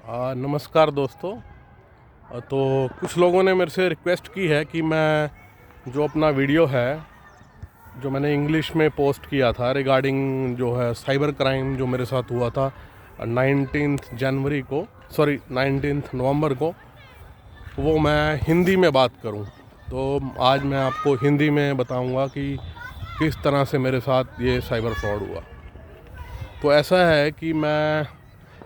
नमस्कार दोस्तों। तो कुछ लोगों ने मेरे से रिक्वेस्ट की है कि मैं जो अपना वीडियो है जो मैंने इंग्लिश में पोस्ट किया था रिगार्डिंग जो है साइबर क्राइम जो मेरे साथ हुआ था 19 नवंबर को, वो मैं हिंदी में बात करूं। तो आज मैं आपको हिंदी में बताऊंगा कि किस तरह से मेरे साथ ये साइबर फ्रॉड हुआ। तो ऐसा है कि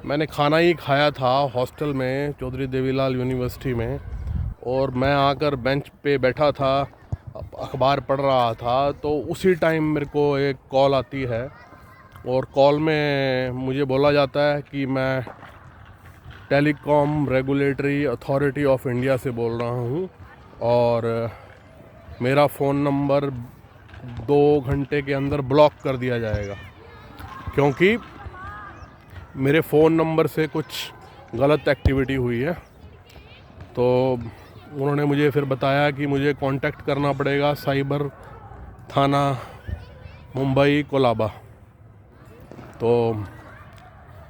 मैंने खाना ही खाया था हॉस्टल में चौधरी देवीलाल यूनिवर्सिटी में, और मैं आकर बेंच पे बैठा था, अखबार पढ़ रहा था। तो उसी टाइम मेरे को एक कॉल आती है और कॉल में मुझे बोला जाता है कि मैं telecom regulatory authority of India से बोल रहा हूँ और मेरा फ़ोन नंबर 2 घंटे के अंदर ब्लॉक कर दिया जाएगा, क्योंकि मेरे फ़ोन नंबर से कुछ गलत एक्टिविटी हुई है। तो उन्होंने मुझे फिर बताया कि मुझे कांटेक्ट करना पड़ेगा साइबर थाना मुंबई कोलाबा। तो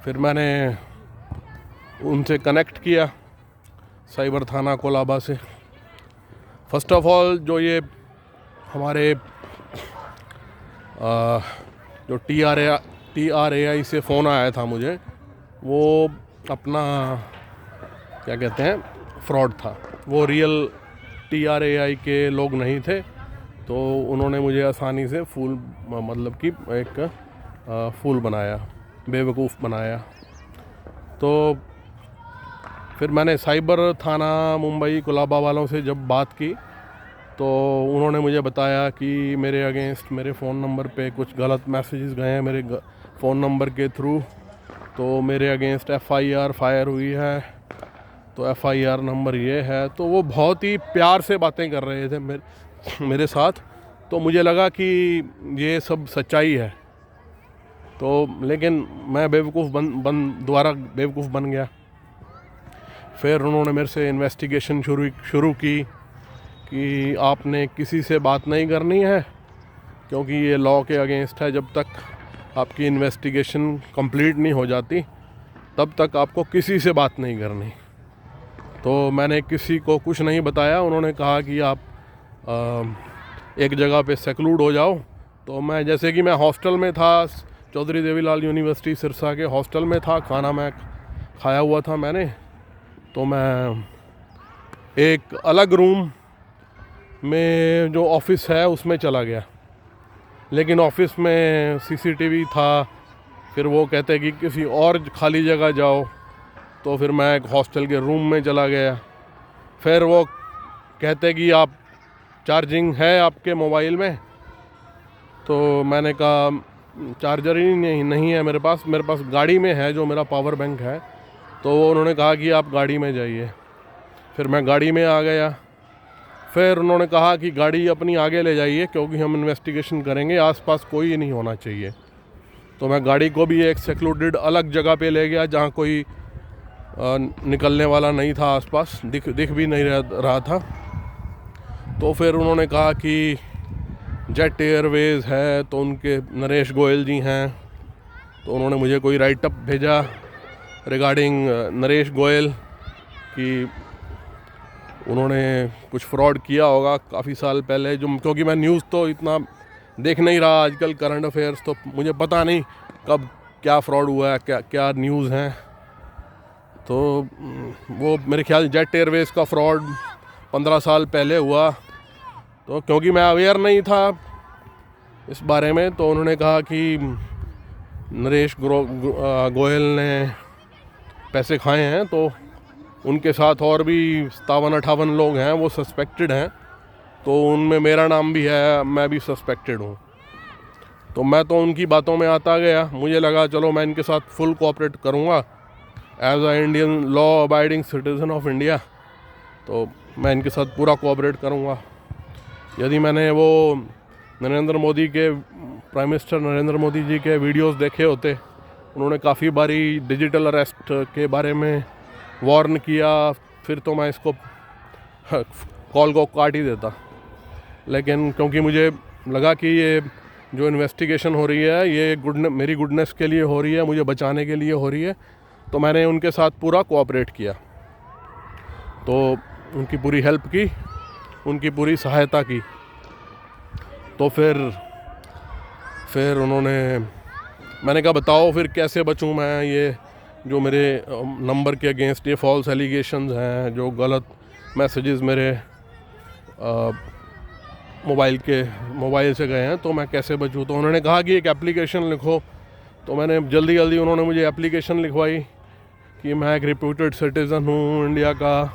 फिर मैंने उनसे कनेक्ट किया साइबर थाना कोलाबा से। फ़र्स्ट ऑफ़ ऑल जो ये हमारे जो TRAI से फ़ोन आया था मुझे, वो अपना क्या कहते हैं फ्रॉड था। वो रियल TRAI के लोग नहीं थे। तो उन्होंने मुझे आसानी से मतलब कि एक फूल बनाया, बेवकूफ़ बनाया। तो फिर मैंने साइबर थाना मुंबई कोलाबा वालों से जब बात की तो उन्होंने मुझे बताया कि मेरे अगेंस्ट मेरे फ़ोन नंबर पे कुछ गलत मैसेजेस गए हैं मेरे फ़ोन नंबर के थ्रू। तो मेरे अगेंस्ट FIR फायर हुई है, तो FIR नंबर ये है। तो वो बहुत ही प्यार से बातें कर रहे थे मेरे साथ। तो मुझे लगा कि ये सब सच्चाई है। तो लेकिन मैं दोबारा बेवकूफ़ बन गया। फिर उन्होंने मेरे से इन्वेस्टिगेशन शुरू की कि आपने किसी से बात नहीं करनी है, क्योंकि ये लॉ के अगेंस्ट है। जब तक आपकी इन्वेस्टिगेशन कंप्लीट नहीं हो जाती तब तक आपको किसी से बात नहीं करनी। तो मैंने किसी को कुछ नहीं बताया। उन्होंने कहा कि आप एक जगह पे सेक्लूड हो जाओ। तो मैं जैसे कि मैं हॉस्टल में था, चौधरी देवीलाल यूनिवर्सिटी सिरसा के हॉस्टल में था, खाना मैं खाया हुआ था मैंने। तो मैं एक अलग रूम में जो ऑफिस है उसमें चला गया, लेकिन ऑफिस में CCTV था। फिर वो कहते कि किसी और खाली जगह जाओ। तो फिर मैं एक हॉस्टल के रूम में चला गया। फिर वो कहते कि आप चार्जिंग है आपके मोबाइल में। तो मैंने कहा चार्जर ही नहीं है मेरे पास गाड़ी में है जो मेरा पावर बैंक है। तो वो उन्होंने कहा कि आप गाड़ी में जाइए। फिर मैं गाड़ी में आ गया। फिर उन्होंने कहा कि गाड़ी अपनी आगे ले जाइए, क्योंकि हम इन्वेस्टिगेशन करेंगे, आसपास कोई नहीं होना चाहिए। तो मैं गाड़ी को भी एक सेक्लूडेड अलग जगह पे ले गया जहाँ कोई निकलने वाला नहीं था, आसपास दिख भी नहीं रहा था। तो फिर उन्होंने कहा कि जेट एयरवेज़ है, तो उनके नरेश गोयल जी हैं। तो उन्होंने मुझे कोई राइटअप भेजा रिगार्डिंग नरेश गोयल कि उन्होंने कुछ फ्रॉड किया होगा काफ़ी साल पहले। क्योंकि मैं न्यूज़ तो इतना देख नहीं रहा आजकल, करंट अफेयर्स, तो मुझे पता नहीं कब क्या फ्रॉड हुआ है, क्या क्या न्यूज़ हैं। तो वो मेरे ख्याल जेट एयरवेज़ का फ्रॉड 15 साल पहले हुआ। तो क्योंकि मैं अवेयर नहीं था इस बारे में, तो उन्होंने कहा कि नरेश गोयल ने पैसे खाए हैं। तो उनके साथ और भी 57-58 लोग हैं, वो सस्पेक्टेड हैं। तो उनमें मेरा नाम भी है, मैं भी सस्पेक्टेड हूँ। तो मैं तो उनकी बातों में आता गया। मुझे लगा चलो मैं इनके साथ फुल कोऑपरेट करूँगा as a Indian law abiding citizen of India. तो मैं इनके साथ पूरा कोऑपरेट करूँगा। यदि मैंने वो प्राइम मिनिस्टर नरेंद्र मोदी जी के वीडियोस देखे होते, उन्होंने काफ़ी बारी डिजिटल अरेस्ट के बारे में वार्न किया, फिर तो मैं इसको कॉल को काट ही देता। लेकिन क्योंकि मुझे लगा कि ये जो इन्वेस्टिगेशन हो रही है ये मेरी गुडनेस के लिए हो रही है, मुझे बचाने के लिए हो रही है, तो मैंने उनके साथ पूरा कोऑपरेट किया, तो उनकी पूरी हेल्प की, उनकी पूरी सहायता की। तो फिर उन्होंने, मैंने कहा बताओ फिर कैसे बचूं मैं, ये जो मेरे नंबर के अगेंस्ट ये फॉल्स एलिगेशंस हैं, जो गलत मैसेजेस मेरे मोबाइल से गए हैं, तो मैं कैसे बचूं। तो उन्होंने कहा कि एक एप्लीकेशन लिखो। तो मैंने जल्दी उन्होंने मुझे एप्लीकेशन लिखवाई कि मैं एक रिप्यूटेड सिटीज़न हूँ इंडिया का,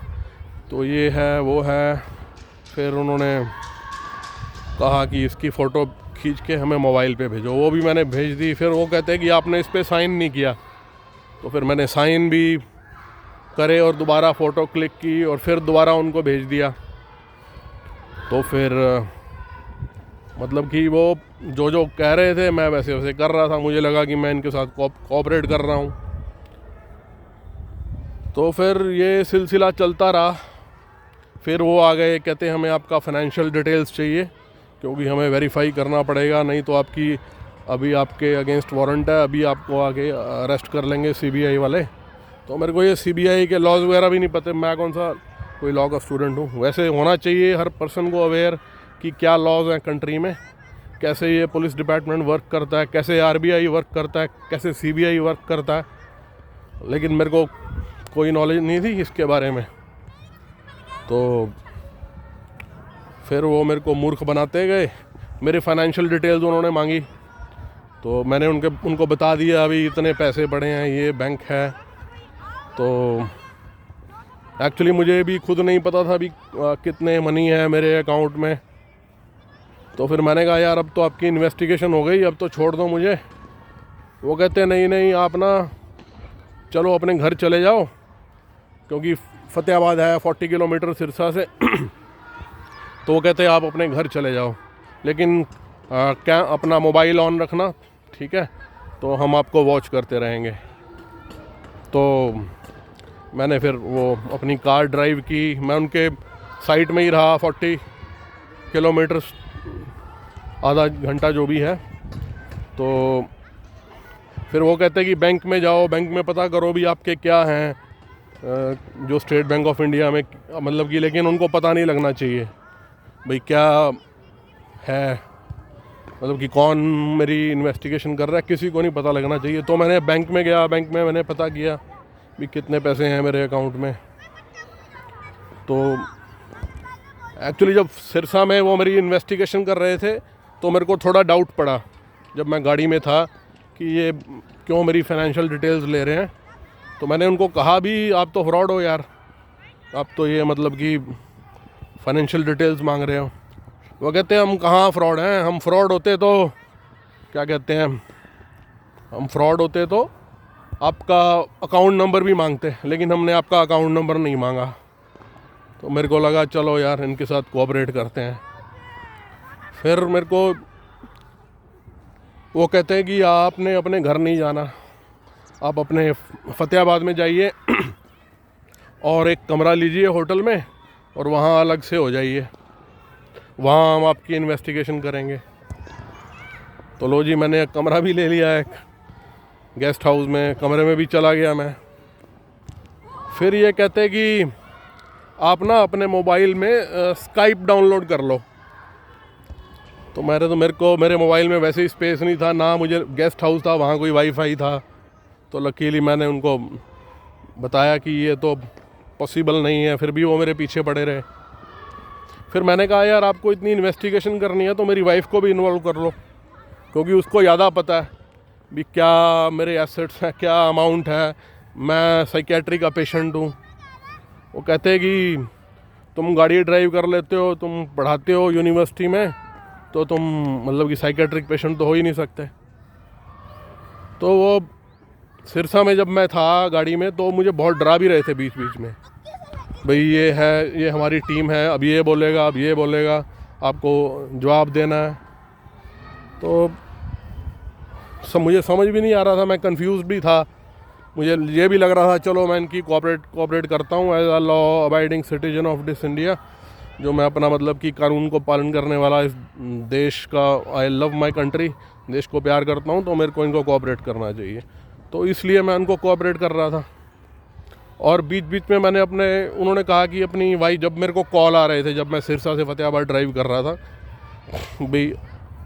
तो ये है वो है। फिर उन्होंने कहा कि इसकी फ़ोटो खींच के हमें मोबाइल पे भेजो, वो भी मैंने भेज दी। फिर वो कहते हैं कि आपने इस पर साइन नहीं किया। तो फिर मैंने साइन भी करे और दोबारा फ़ोटो क्लिक की और फिर दोबारा उनको भेज दिया। तो फिर मतलब कि वो जो कह रहे थे मैं वैसे वैसे कर रहा था, मुझे लगा कि मैं इनके साथ कोऑपरेट कर रहा हूँ। तो फिर ये सिलसिला चलता रहा। फिर वो आ गए, कहते हमें आपका फ़ाइनेंशियल डिटेल्स चाहिए क्योंकि हमें वेरीफाई करना पड़ेगा, नहीं तो अभी आपके अगेंस्ट वारंट है, अभी आपको आगे अरेस्ट कर लेंगे सीबीआई वाले। तो मेरे को ये सीबीआई के लॉज वगैरह भी नहीं पता, मैं कौन सा कोई लॉ का स्टूडेंट हूँ। वैसे होना चाहिए हर पर्सन को अवेयर कि क्या लॉज हैं कंट्री में, कैसे ये पुलिस डिपार्टमेंट वर्क करता है, कैसे आरबीआई वर्क करता है, कैसे सीबीआई वर्क करता है, लेकिन मेरे को कोई नॉलेज नहीं थी इसके बारे में। तो फिर वो मेरे को मूर्ख बनाते गए। मेरे फाइनेंशियल डिटेल्स उन्होंने मांगी, तो मैंने उनको बता दिया अभी इतने पैसे पड़े हैं, ये बैंक है। तो एक्चुअली मुझे भी खुद नहीं पता था अभी कितने मनी है मेरे अकाउंट में। तो फिर मैंने कहा यार अब तो आपकी इन्वेस्टिगेशन हो गई, अब तो छोड़ दो मुझे। वो कहते नहीं आप ना चलो अपने घर चले जाओ, क्योंकि फतेहाबाद है 40 किलोमीटर सिरसा से। तो वो कहते आप अपने घर चले जाओ, लेकिन क्या अपना मोबाइल ऑन रखना, ठीक है, तो हम आपको वॉच करते रहेंगे। तो मैंने फिर वो अपनी कार ड्राइव की, मैं उनके साइट में ही रहा 40 किलोमीटर, आधा घंटा जो भी है। तो फिर वो कहते हैं कि बैंक में जाओ, बैंक में पता करो भी आपके क्या हैं, जो स्टेट बैंक ऑफ इंडिया में, मतलब कि, लेकिन उनको पता नहीं लगना चाहिए भाई क्या है, मतलब कि कौन मेरी इन्वेस्टिगेशन कर रहा है, किसी को नहीं पता लगना चाहिए। तो मैंने बैंक में गया, बैंक में मैंने पता किया भी कितने पैसे हैं मेरे अकाउंट में। तो एक्चुअली जब सिरसा में वो मेरी इन्वेस्टिगेशन कर रहे थे तो मेरे को थोड़ा डाउट पड़ा जब मैं गाड़ी में था कि ये क्यों मेरी फाइनेंशियल डिटेल्स ले रहे हैं। तो मैंने उनको कहा भी आप तो फ्रॉड हो यार, आप तो ये मतलब कि फाइनेंशियल डिटेल्स मांग रहे हो। वो कहते हैं हम कहाँ फ्रॉड हैं, हम फ्रॉड होते तो क्या कहते हैं, हम फ्रॉड होते तो आपका अकाउंट नंबर भी मांगते, लेकिन हमने आपका अकाउंट नंबर नहीं मांगा। तो मेरे को लगा चलो यार इनके साथ कोऑपरेट करते हैं। फिर मेरे को वो कहते हैं कि आपने अपने घर नहीं जाना, आप अपने फतेहाबाद में जाइए और एक कमरा लीजिए होटल में और वहाँ अलग से हो जाइए, वहाँ हम आपकी इन्वेस्टिगेशन करेंगे। तो लो जी, मैंने एक कमरा भी ले लिया, एक गेस्ट हाउस में, कमरे में भी चला गया मैं। फिर ये कहते हैं कि आप ना अपने मोबाइल में स्काइप डाउनलोड कर लो। तो मेरे मोबाइल में वैसे ही स्पेस नहीं था, ना मुझे गेस्ट हाउस था वहाँ कोई वाईफाई था। तो लकीली मैंने उनको बताया कि ये तो पॉसिबल नहीं है, फिर भी वो मेरे पीछे पड़े रहे। फिर मैंने कहा यार आपको इतनी इन्वेस्टिगेशन करनी है तो मेरी वाइफ को भी इन्वॉल्व कर लो, क्योंकि उसको ज़्यादा पता है भी क्या मेरे एसेट्स हैं, क्या अमाउंट है, मैं साइकेट्री का पेशेंट हूँ। वो कहते हैं कि तुम गाड़ी ड्राइव कर लेते हो, तुम पढ़ाते हो यूनिवर्सिटी में, तो तुम मतलब कि साइकेट्रिक पेशेंट तो हो ही नहीं सकते। तो वो सिरसा में जब मैं था गाड़ी में तो मुझे बहुत डरा भी रहे थे बीच बीच में, भाई ये है, ये हमारी टीम है, अब ये बोलेगा, अब ये बोलेगा, आपको जवाब देना है। तो मुझे समझ भी नहीं आ रहा था, मैं कंफ्यूज भी था। मुझे ये भी लग रहा था चलो मैं इनकी कोऑपरेट करता हूँ as a law abiding citizen of this India, जो मैं अपना मतलब कि कानून को पालन करने वाला इस देश का, आई लव माई कंट्री, देश को प्यार करता हूँ, तो मेरे को इनको कोऑपरेट करना चाहिए। तो इसलिए मैं उनको कोऑपरेट कर रहा था। और बीच बीच में मैंने उन्होंने कहा कि अपनी वाइफ, जब मेरे को कॉल आ रहे थे, जब मैं सिरसा से फतेहाबाद ड्राइव कर रहा था भाई,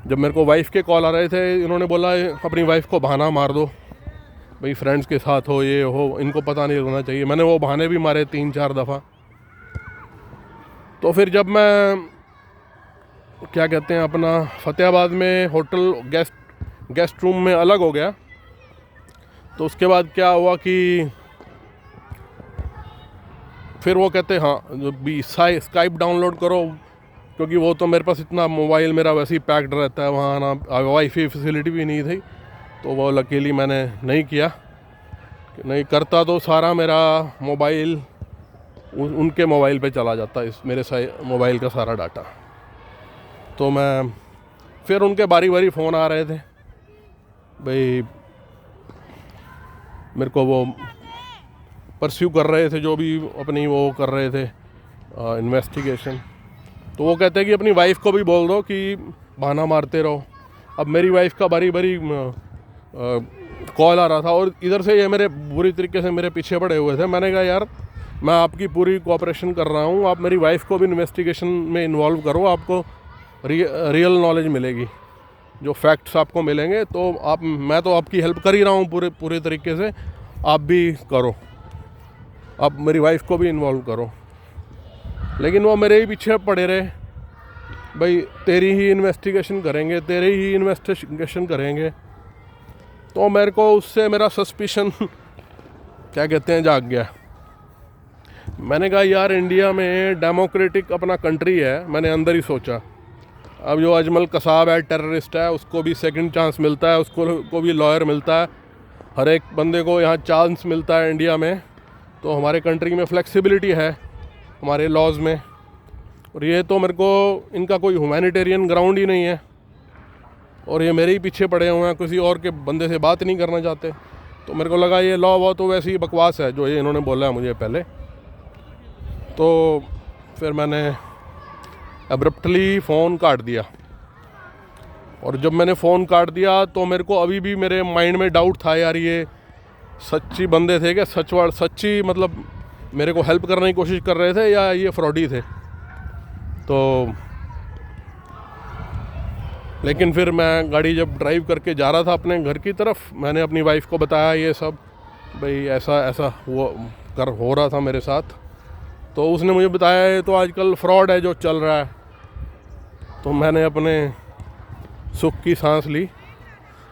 जब मेरे को वाइफ के कॉल आ रहे थे, इन्होंने बोला अपनी वाइफ को बहाना मार दो भाई, फ्रेंड्स के साथ हो, ये हो, इनको पता नहीं लगना चाहिए। मैंने वो बहाने भी मारे 3-4 दफ़ा। तो फिर जब मैं क्या कहते हैं अपना फतेहाबाद में होटल गेस्ट रूम में अलग हो गया, तो उसके बाद क्या हुआ कि फिर वो कहते हाँ जो भी स्काइप डाउनलोड करो, क्योंकि वो तो मेरे पास इतना मोबाइल मेरा वैसे ही पैक्ड रहता है, वहाँ ना वाईफाई फैसिलिटी भी नहीं थी, तो वो लकीली मैंने नहीं किया। नहीं करता तो सारा मेरा मोबाइल उनके मोबाइल पे चला जाता, इस मेरे मोबाइल का सारा डाटा। तो मैं फिर उनके बारी बारी फ़ोन आ रहे थे भाई, मेरे को वो परस्यू कर रहे थे, जो भी अपनी वो कर रहे थे इन्वेस्टिगेशन। तो वो कहते हैं कि अपनी वाइफ को भी बोल दो कि बहाना मारते रहो। अब मेरी वाइफ का बारी बारी कॉल आ रहा था और इधर से ये मेरे बुरी तरीके से मेरे पीछे पड़े हुए थे। मैंने कहा यार मैं आपकी पूरी कोऑपरेशन कर रहा हूँ, आप मेरी वाइफ को भी इन्वेस्टिगेशन में इन्वॉल्व करो, आपको रियल नॉलेज मिलेगी, जो फैक्ट्स आपको मिलेंगे। तो मैं तो आपकी हेल्प कर ही रहा हूँ पूरे तरीके से, आप भी करो, आप मेरी वाइफ को भी इन्वॉल्व करो। लेकिन वो मेरे ही पीछे पड़े रहे भाई, तेरी ही इन्वेस्टिगेशन करेंगे, तेरी ही इन्वेस्टिगेशन करेंगे। तो मेरे को उससे मेरा सस्पिशन क्या कहते हैं जाग गया। मैंने कहा यार इंडिया में डेमोक्रेटिक अपना कंट्री है, मैंने अंदर ही सोचा। अब जो अजमल कसाब है, टेररिस्ट है, उसको भी सेकंड चांस मिलता है, उसको भी लॉयर मिलता है, हर एक बंदे को यहाँ चांस मिलता है इंडिया में। तो हमारे कंट्री में फ्लेक्सिबिलिटी है हमारे लॉज में, और ये तो मेरे को इनका कोई ह्यूमैनिटेरियन ग्राउंड ही नहीं है, और ये मेरे ही पीछे पड़े हुए हैं, किसी और के बंदे से बात नहीं करना चाहते। तो मेरे को लगा ये लॉ वॉ तो वैसे ही बकवास है जो ये इन्होंने बोला है मुझे पहले। तो फिर मैंने अब्रप्टली फ़ोन काट दिया, और जब मैंने फ़ोन काट दिया तो मेरे को अभी भी मेरे माइंड में डाउट था यार, ये सच्ची बंदे थे क्या, सच्ची मतलब मेरे को हेल्प करने की कोशिश कर रहे थे, या ये फ्रॉडी थे। तो लेकिन फिर मैं गाड़ी जब ड्राइव करके जा रहा था अपने घर की तरफ, मैंने अपनी वाइफ को बताया ये सब भाई, ऐसा हो रहा था मेरे साथ। तो उसने मुझे बताया ये तो आजकल फ्रॉड है जो चल रहा है। तो मैंने अपने सुख की सांस ली,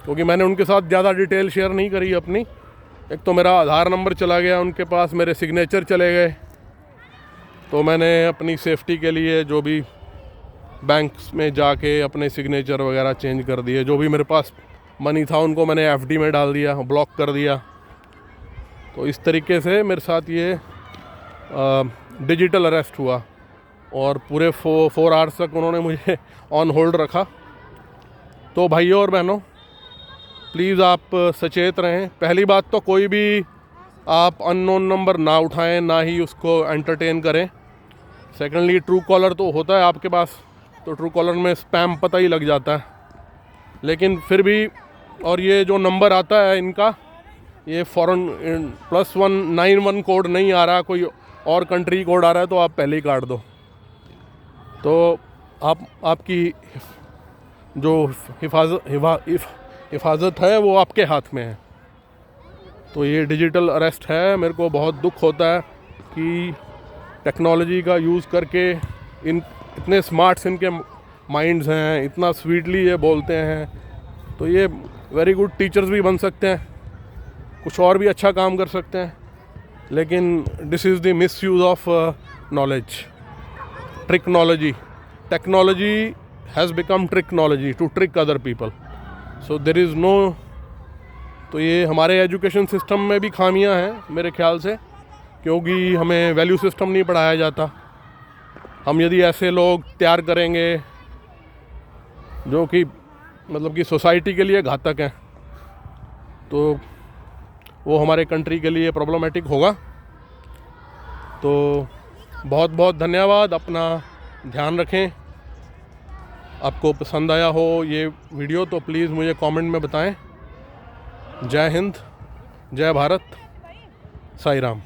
क्योंकि मैंने उनके साथ ज़्यादा डिटेल शेयर नहीं करी अपनी। एक तो मेरा आधार नंबर चला गया उनके पास, मेरे सिग्नेचर चले गए। तो मैंने अपनी सेफ्टी के लिए जो भी बैंक्स में जाके अपने सिग्नेचर वगैरह चेंज कर दिए, जो भी मेरे पास मनी था उनको मैंने एफडी में डाल दिया, ब्लॉक कर दिया। तो इस तरीके से मेरे साथ ये डिजिटल अरेस्ट हुआ, और पूरे 4 आवर्स तक उन्होंने मुझे ऑन होल्ड रखा। तो भाइयों और बहनों, प्लीज़ आप सचेत रहें। पहली बात तो कोई भी आप अननोन नंबर ना उठाएं, ना ही उसको एंटरटेन करें। सेकेंडली, ट्रू कॉलर तो होता है आपके पास, तो ट्रू कॉलर में स्पैम पता ही लग जाता है। लेकिन फिर भी, और ये जो नंबर आता है इनका, ये फॉरेन +191 कोड नहीं आ रहा, कोई और कंट्री कोड आ रहा है, तो आप पहले ही काट दो। तो आपकी जो हिफाजत है वो आपके हाथ में है। तो ये डिजिटल अरेस्ट है। मेरे को बहुत दुख होता है कि टेक्नोलॉजी का यूज़ करके इतने स्मार्ट्स इनके माइंड्स हैं, इतना स्वीटली ये बोलते हैं, तो ये वेरी गुड टीचर्स भी बन सकते हैं, कुछ और भी अच्छा काम कर सकते हैं। लेकिन this is the misuse of knowledge, tricknology. Technology has become tricknology to trick other people, so there is no. तो ये हमारे एजुकेशन सिस्टम में भी खामियां हैं मेरे ख्याल से, क्योंकि हमें वैल्यू सिस्टम नहीं पढ़ाया जाता। हम यदि ऐसे लोग तैयार करेंगे जो कि मतलब कि सोसाइटी के लिए घातक हैं, तो वो हमारे कंट्री के लिए प्रॉब्लमेटिक होगा। तो बहुत बहुत धन्यवाद, अपना ध्यान रखें। आपको पसंद आया हो ये वीडियो तो प्लीज़ मुझे कमेंट में बताएं। जय हिंद। जय भारत, साई राम।